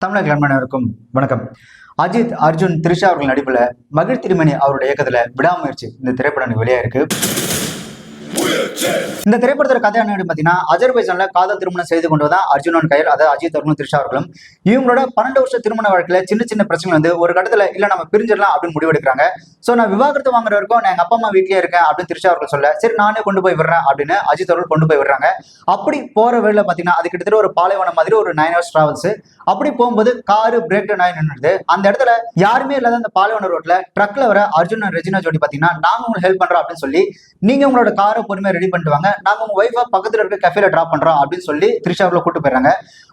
தமிழக அனைவருக்கும் வணக்கம். அஜித், அர்ஜுன், த்ரிஷா அவர்கள் நடிப்புல மகிழ் திருமணி அவருடைய இயக்கத்துல விடாமுயற்சி இந்த திரைப்படம் வெளியாயிருக்கு. இந்த திரைப்படத்தோட கதை என்ன பாத்தீங்கன்னா, அஜர்பைஜான்ல காதல் திருமணம் செய்து கொண்டுதான் அர்ஜுனன் கையில், அதாவது அஜித் அவர்களும் த்ரிஷா அவர்களும் இவங்களோட 12 வருஷ திருமண வாழ்க்கையில சின்ன சின்ன பிரச்சனை வந்து ஒரு கட்டத்துல இல்ல நம்ம பிரிஞ்சிடலாம் அப்படின்னு முடிவெடுக்கிறாங்க. சோ நான் விவாகரத்து வாங்குற வரைக்கும் நான் எங்க அப்பா அம்மா வீட்லயே இருக்கேன் அப்படின்னு த்ரிஷா அவர்கள் சொல்ல, சரி நானே கொண்டு போய் விடுறேன் அப்படின்னு அஜித் அவர்கள் கொண்டு போய் விடுறாங்க. அப்படி போற வேலை பாத்தீங்கன்னா அது கிட்டத்தட்ட ஒரு பாலைவனம் மாதிரி ஒரு 9 hours டிராவல்ஸ். அப்படி போகும்போது காரு பிரேக் டவுன் ஆகி நின்றுது. அந்த இடத்துல யாருமே இல்லாத அந்த பாலைவன ரோட்ல ட்ரக்ல வர அர்ஜுன் ரெஜினா ஜோடி பாத்தீங்கன்னா, நாங்க உங்களுக்கு ஹெல்ப் பண்றோம் அப்படின்னு சொல்லி, நீங்க உங்களோட காரை பொறுமையா ரெடி பண்ணிட்டு வாங்க, நாங்க உங்க ஒய்ஃபா பக்கத்துல இருக்க கஃபேல டிராப் பண்றோம் அப்படின்னு சொல்லி த்ரிஷா அவர்களை கூட்டு போயிடுறாங்க.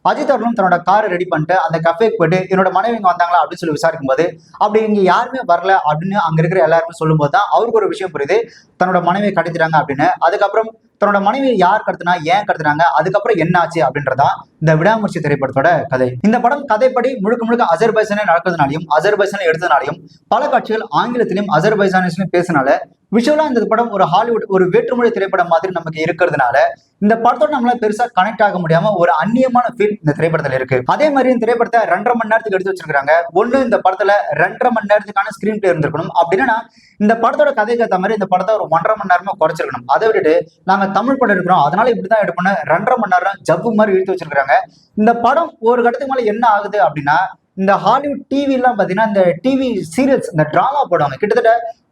அஜித் அவர்களும் தன்னோட காரை ரெடி பண்ணிட்டு அந்த கஃபேக்கு போயிட்டு என்னோட மனைவி இங்க வந்தாங்களா அப்படின்னு சொல்லி விசாரிக்கும் போது, அப்படி இங்க யாருமே வரல அப்படின்னு அங்க இருக்கிற எல்லாருமே சொல்லும் போது தான் அவருக்கு ஒரு விஷயம் புரியுது, தன்னோட மனைவியை கடத்திட்டாங்க அப்படின்னு. அதுக்கப்புறம் தன்னோட மனைவியை யார் கடத்தினா, ஏன் கடத்தினாங்க, அதுக்கப்புறம் என்ன ஆச்சு அப்படின்றதா இந்த விடாமுயற்சி திரைப்படத்தோட கதை. இந்த படம் கதைப்படி முழுக்க முழுக்க அஜர்பைஜானே நடக்கிறதுனாலையும் அஜர்பைஜானை எடுத்ததுனாலையும் பல காட்சிகள் ஆங்கிலத்திலும் அஜர்பைஜானிஸ்லயும் பேசினால விஷுவலா இந்த படம் ஒரு ஹாலிவுட் ஒரு வேற்றுமொழி திரைப்படம் மாதிரி நமக்கு இருக்கிறதுனால இந்த படத்தோட நம்மளால பெருசா கனெக்ட் ஆக முடியாம ஒரு அந்நியமான ஃபீல் இந்த திரைப்படத்துல இருக்கு. அதே மாதிரி இந்த திரைப்படத்தை 2.5 மணி நேரத்துக்கு எடுத்து வச்சிருக்காங்க. ஒண்ணு, இந்த படத்துல 2.5 மணி நேரத்துக்கான ஸ்கிரீன் பிளே இருந்திருக்கணும். அப்படின்னா இந்த படத்தோட கதைக்கு ஏற்ற மாதிரி இந்த படத்தை ஒரு 1.5 மணி நேரமா குறைச்சிருக்கணும். அதை விட்டுட்டு நாங்க தமிழ் படம் எடுக்கிறோம் அதனால இப்படிதான் எடுப்போம்னு 2.5 மணி நேரம் ஜப்பு மாதிரி இழுத்து வச்சிருக்காங்க. இந்த படம் ஒரு கட்டத்துக்கு மேல என்ன ஆகுது அப்படின்னா, இந்த ஹாலிவுட் டிவி எல்லாம் பாத்தீங்கன்னா இந்த டிவி சீரியல்ஸ் இந்த டிராமா போடுவாங்க, கிட்டத்தட்ட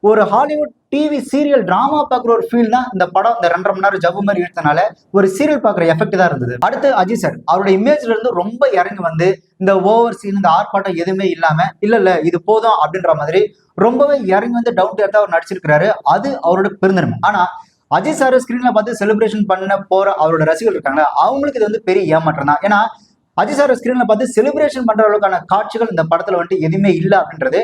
ஒரு ஹாலிவுட் டிவி சீரியல் டிராமா பாக்குற ஒரு ஃபீல் தான் இந்த படம் இந்த 2.5 மணி நேரம் ஜப்பு மாதிரி இழுத்தனால ஒரு சீரியல் பாக்குற எஃபெக்ட் தான் இருந்தது. அடுத்து அஜித் சார் அவருடைய இமேஜ்ல இருந்து ரொம்ப இறங்கி வந்து இந்த ஓவர் சீன் இந்த ஆர்ப்பாட்டம் எதுவுமே இல்லாம இல்ல இது போதும் அப்படின்ற மாதிரி ரொம்பவே இறங்கி வந்து டவுன் டு எர்த்தா அவர் நடிச்சிருக்கிறாரு. அது அவரோட பெருந்தன்மை. ஆனா அஜித் சார் ஸ்கிரீன்ல பார்த்து செலிப்ரேஷன் பண்ண போற அவரோட ரசிகர்கள் இருக்காங்க, அவங்களுக்கு இது வந்து பெரிய ஏமாற்றம் தான். ஏன்னா அஜித் சார் ஸ்கிரீன்ல பார்த்து செலிப்ரேஷன் பண்ற அளவுக்கான காட்சிகள் இந்த படத்துல வந்துட்டு எதுவுமே இல்லை அப்படின்றது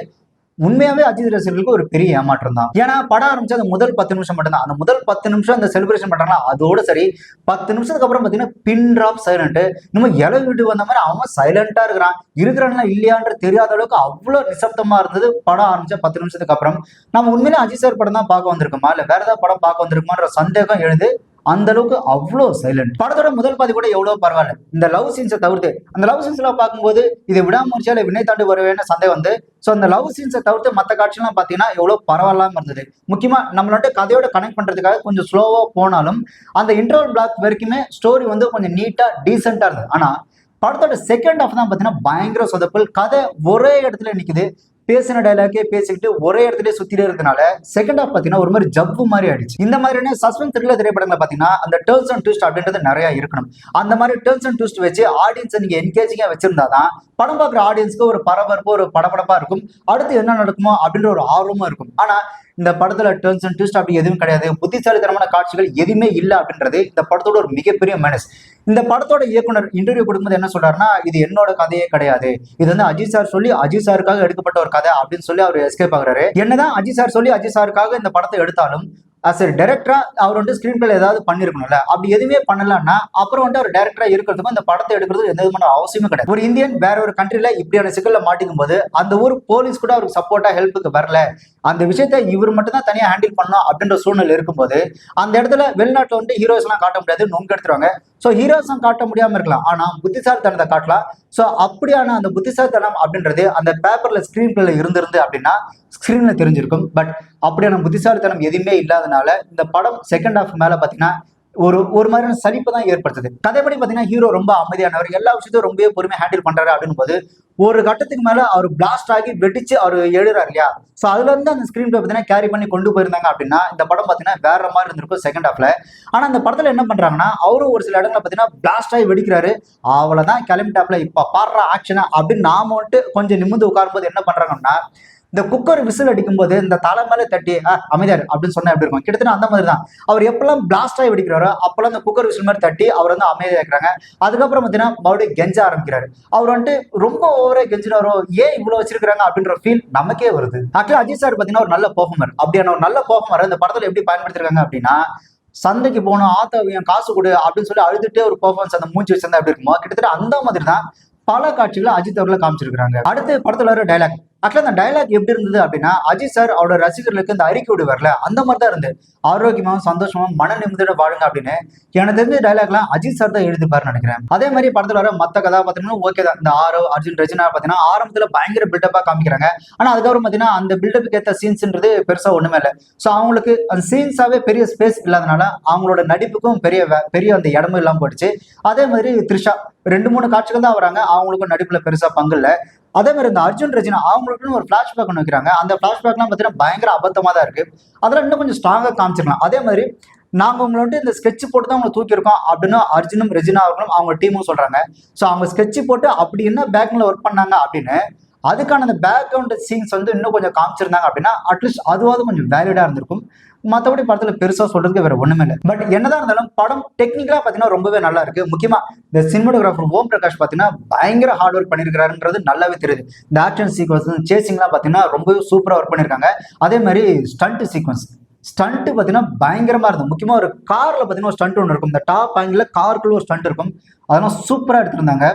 உண்மையாவே அஜித் ரசிகர்களுக்கு ஒரு பெரிய ஏமாற்றம் தான். ஏன்னா படம் ஆரம்பிச்சு அந்த முதல் 10 நிமிஷம் மட்டும்தான், அந்த முதல் 10 நிமிஷம் அந்த செலிப்ரேஷன் பண்றாங்களா அதோட சரி. 10 நிமிஷத்துக்கு அப்புறம் பாத்தீங்கன்னா பின் டிராப் சைலண்ட், இன்னும் இலை வீட்டுக்கு வந்த மாதிரி அவன் சைலண்டா இருக்கிறாங்களா இல்லையான்ற தெரியாத அளவுக்கு அவ்வளவு நிசப்தமா இருந்தது படம் ஆரம்பிச்ச 10 நிமிஷத்துக்கு அப்புறம். நம்ம உண்மையிலே அஜித் சார் படம் தான் பார்க்க வந்திருக்கோமா இல்ல வேற ஏதாவது படம் பார்க்க வந்திருக்குமான்ற சந்தேகம் எழுது. அந்த அளவுக்கு அவ்வளோ சைலண்ட். படத்தோட முதல் பாதி கூட எவ்வளவு பரவாயில்ல, இந்த லவ் சீன்ஸை தவிர்த்து அந்த லவ் சீன்ஸ்ல பார்க்கும்போது இது விடாமுயற்சியா இல்ல வினை தாண்டி வருவேன்னு சந்தேகம் வந்து, ஸோ அந்த லவ் சீன்ஸை தவிர்த்து மற்ற காட்சிலாம் பார்த்தீங்கன்னா எவ்வளவு பரவாயில்லாம இருந்தது. முக்கியமா நம்மளோட கதையோட கனெக்ட் பண்றதுக்காக கொஞ்சம் ஸ்லோவா போனாலும் அந்த இன்டர்வல் பிளாக் வரைக்குமே ஸ்டோரி வந்து கொஞ்சம் நீட்டா டீசெண்டா இருந்தது. ஆனா படத்தோட செகண்ட் ஹாஃப் தான் பார்த்தீங்கன்னா பயங்கர சொதப்பல். கதை ஒரே இடத்துல நிக்குது, பேசின டைலாக்கே பேசிக்கிட்டு ஒரே இடத்துல சுத்திட்டே இருந்தனால செகண்ட் ஹாஃப் பாத்தீங்கன்னா ஒரு மாதிரி ஜவ்வு மாதிரி ஆயிடுச்சு. இந்த மாதிரியான சஸ்பென்ஸ் த்ரில்லர் திரைப்படங்களை பாத்தீங்கன்னா அந்த டர்ன்ஸ் அண்ட் ட்விஸ்ட் அப்படின்றது நிறைய இருக்கணும். அந்த மாதிரி டர்ன்ஸ் அண்ட் ட்விஸ்ட் வச்சு ஆடியன்ஸை நீங்க என்கேஜிங்கா வச்சிருந்தாதான் படம் பார்க்குற ஆடியன்ஸ்க்கு ஒரு பரபரப்பு ஒரு படபடப்பா இருக்கும், அடுத்து என்ன நடக்குமோ அப்படின்ற ஒரு ஆர்வமா இருக்கும். ஆனா இந்த படத்துல டர்ன்ஸ் அண்ட் ட்விஸ்ட் அப்படி எதுவும் கிடையாது, புத்திசாலித்தனமான காட்சிகள் எதுவுமே இல்லை அப்படின்றது இந்த படத்தோட ஒரு மிகப்பெரிய மைனஸ். இந்த படத்தோட இயக்குனர் இன்டர்வியூ கொடுக்கும்போது என்ன சொல்றாருன்னா, இது என்னோட கதையே கிடையாது, இது வந்து அஜித் சார் சொல்லி அஜித் சாருக்காக எடுக்கப்பட்ட ஒரு கதை அப்படின்னு சொல்லி அவர் எஸ்கேப் ஆகுறாரு. என்னதான் அஜித் சார் சொல்லி அஜித் சாருக்காக இந்த படத்தை எடுத்தாலும் அஸ் டைரக்டரா அவர் வந்து ஸ்கிரீன் பிளே ஏதாவது பண்ணிருக்கணும்ல, அப்படி எதுவுமே பண்ணலன்னா அப்புறம் வந்து அவர் டைரக்டரா இருக்கிறதுக்கும் இந்த படத்தை எடுக்கிறது எந்த விதமான அவசியமும் கிடையாது. ஒரு இந்தியன் வேற ஒரு கண்ட்ரில இப்படியான சிக்கல்ல மாட்டிக்கும் போது அந்த ஊர் போலீஸ் கூட அவருக்கு சப்போர்ட்டா ஹெல்ப்புக்கு வரல, அந்த விஷயத்த இவர் மட்டும் தான் தனியா ஹேண்டில் பண்ணணும் அப்படின்ற சூழ்நிலை இருக்கும்போது அந்த இடத்துல வெளிநாட்டுல வந்து ஹீரோஸ் எல்லாம் காட்ட முடியாது, நொங்கு எடுத்துருவாங்க. சோ ஹீரோஸ் காட்ட முடியாம இருக்கலாம், ஆனா புத்திசாலித்தனத்தை காட்டலாம். சோ அப்படியான அந்த புத்திசாலித்தனம் அப்படின்றது அந்த பேப்பர்ல ஸ்கிரீன் பிளேல இருந்திருந்து அப்படின்னா ஸ்கிரீன்ல தெரிஞ்சிருக்கும். பட் அப்படியான புத்திசாலித்தனம் எதுவுமே இல்லாதனால இந்த படம் செகண்ட் ஹாஃப் மேல பாத்தீங்கன்னா ஒரு மாதிரியான சலிப்பு தான் ஏற்படுத்துது. கதைப்படி பாத்தீங்கன்னா ஹீரோ ரொம்ப அமைதியானவர், எல்லா விஷயத்தையும் ரொம்ப பொறுமையா ஹேண்டில் பண்றாரு அப்படின்னு போது ஒரு கட்டத்துக்கு மேல அவர் பிளாஸ்ட் ஆகி வெடிச்சு அவர் எழுறாரு இல்லையா, சோ அதுல இருந்து அந்த ஸ்கிரீன் பிளே பாத்தீங்கன்னா கேரி பண்ணி கொண்டு போயிருந்தாங்க அப்படின்னா இந்த படம் பாத்தீங்கன்னா வேற மாதிரி இருந்திருக்கும் செகண்ட் ஹாஃப்ல. ஆனா இந்த படத்துல என்ன பண்றாங்கன்னா அவரும் ஒரு சில இடங்களை பாத்தீங்கன்னா பிளாஸ்ட் ஆகி வெடிக்கிறாரு, அவ்வளவுதான் கிளம்பிட்டாப்ல இப்ப பாடுற ஆக்ஷனா அப்படின்னு நாம வந்துட்டு கொஞ்சம் நிமிந்து உட்காரும் போது என்ன பண்றாங்கன்னா, இந்த குக்கர் விசில் அடிக்கும் போது இந்த தலை மேல தட்டி அமைதியார் அப்படின்னு சொன்னா எப்படி இருக்கும், கிட்டத்தட்ட அந்த மாதிரி தான். அவர் எப்பெல்லாம் பிளாஸ்ட் ஆகி வெடிக்கிறாரோ அப்பெல்லாம் இந்த குக்கர் விசில் மாதிரி தட்டி அவர் வந்து அமைதியா இருக்கிறாங்க. அதுக்கப்புறம் பார்த்தீங்கன்னா மறுபடியும் கெஞ்ச ஆரம்பிக்கிறாரு. அவர் வந்துட்டு ரொம்ப ஓவரா கெஞ்சினாரோ, ஏன் இவ்வளவு வச்சிருக்காங்க அப்படின்ற ஃபீல் நமக்கே வருது. ஆக்சுவலா அஜித் சார் பார்த்தீங்கன்னா ஒரு நல்ல பெர்ஃபார்மர், அப்படியான ஒரு நல்ல பெர்ஃபார்மர் இந்த படத்துல எப்படி பயன்படுத்திருக்காங்க அப்படின்னா, சந்தைக்கு போகணும் ஆத்தவியம் காசு கொடு அப்படின்னு சொல்லி அழுதுட்டே ஒரு பெர்ஃபார்மன்ஸ் அந்த மூஞ்சி வச்சிருந்தா எப்படி இருக்குமோ கிட்டத்தட்ட அந்த மாதிரி தான் பல காட்சிகளை அஜித் அவர்களை காமிச்சிருக்காங்க. அடுத்து படத்துல வர டைலாக் ஆக்சுவலா அந்த டயலாக் எப்படி இருந்தது அப்படின்னா, அஜித் சார் அவரோட ரசிகர்களுக்கு இந்த அறிக்கை விடுவார்ல, அந்த மாதிரி தான் இருந்தது. ஆரோக்கியமாவும், சந்தோஷமாவும், மன நிம்மதியோட வாழுங்க அப்படின்னு. எனக்கு தெரிஞ்ச டயலாக்லாம் அஜித் சார் தான் எழுதிப்பாருன்னு நினைக்கிறேன். அதே மாதிரி படத்துல வர மத்த கதாபாத்திரங்களும் ஓகே தான். இந்த ஆரவ், அர்ஜுன், ரெஜினா பாத்தீங்கன்னா ஆரம்பத்துல பயங்கர பில்டப்பா காமிக்கிறாங்க. ஆனா அதுக்கப்புறம் பாத்தீங்கன்னா அந்த பில்டப்புக்கு ஏத்த சீன்ஸ்ன்றது பெருசா ஒண்ணுமே இல்ல. சோ அவங்களுக்கு அந்த சீன்ஸாவே பெரிய ஸ்பேஸ் இல்லாதனால அவங்களோட நடிப்புக்கும் பெரிய அந்த இடமும் இல்லாம போயிடுச்சு. அதே மாதிரி த்ரிஷா 2, 3 காட்சிகள் தான் வராங்க. அவங்களுக்கும் நடிப்புல பெருசா பங்கு இல்ல. அதே மாதிரி இந்த அர்ஜுன் ரெஜினா அவங்களுக்குன்னு ஒரு பிளாஷ்பேக் ஒன்று வைக்கிறாங்க. அந்த பிளாஷ்பேக்லாம் பார்த்தீங்கன்னா பயங்கர அபத்தமா தான் இருக்கு. அதெல்லாம் இன்னும் கொஞ்சம் ஸ்ட்ராங்கா காமிச்சிருக்கலாம். அதே மாதிரி நாங்க உங்களை வந்து இந்த ஸ்கெட்ச் போட்டு தான் உங்களை தூக்கியிருக்கோம் அப்படின்னு அர்ஜுனும் ரெஜினா அவர்களும் அவங்க டீமும் சொல்றாங்க. ஸோ அவங்க ஸ்கெட்ச் போட்டு அப்படி என்ன பேக்ல ஒர்க் பண்ணாங்க அப்படின்னு அதுக்கான அந்த பேக்ரவுண்ட் சீன்ஸ் வந்து இன்னும் கொஞ்சம் காமிச்சிருந்தாங்க அப்படின்னா அட்லீஸ்ட் அதுவாவது கொஞ்சம் வேலிடா இருந்திருக்கும். மற்றபடி படத்துல பெருசா சொல்றதுக்கு வேற ஒண்ணுமே இல்லை. பட் என்னதான் இருந்தாலும் படம் டெக்னிக்கலா பாத்தீங்கன்னா ரொம்பவே நல்லா இருக்கு. முக்கியமா இந்த சினிமாட்டோகிராஃபர் ஓம் பிரகாஷ் பாத்தீங்கன்னா பயங்கர ஹார்ட் ஒர்க் பண்ணிருக்காருன்றது நல்லாவே தெரியுது. இந்த ஆக்ஷன் சீக்வன்ஸ் சேசிங்லாம் பாத்தீங்கன்னா ரொம்பவே சூப்பரா ஒர்க் பண்ணிருக்காங்க. அதே மாதிரி ஸ்டண்ட் சீக்வன்ஸ் பாத்தீங்கன்னா பயங்கரமா இருந்தது. முக்கியமா ஒரு கார்ல பாத்தீங்கன்னா ஒரு ஸ்டண்ட் ஒன்று இருக்கும். இந்த டாப் ஆங்கிள் காருக்குள்ள ஒரு ஸ்டண்ட் இருக்கும். அதெல்லாம் சூப்பரா எடுத்திருந்தாங்க.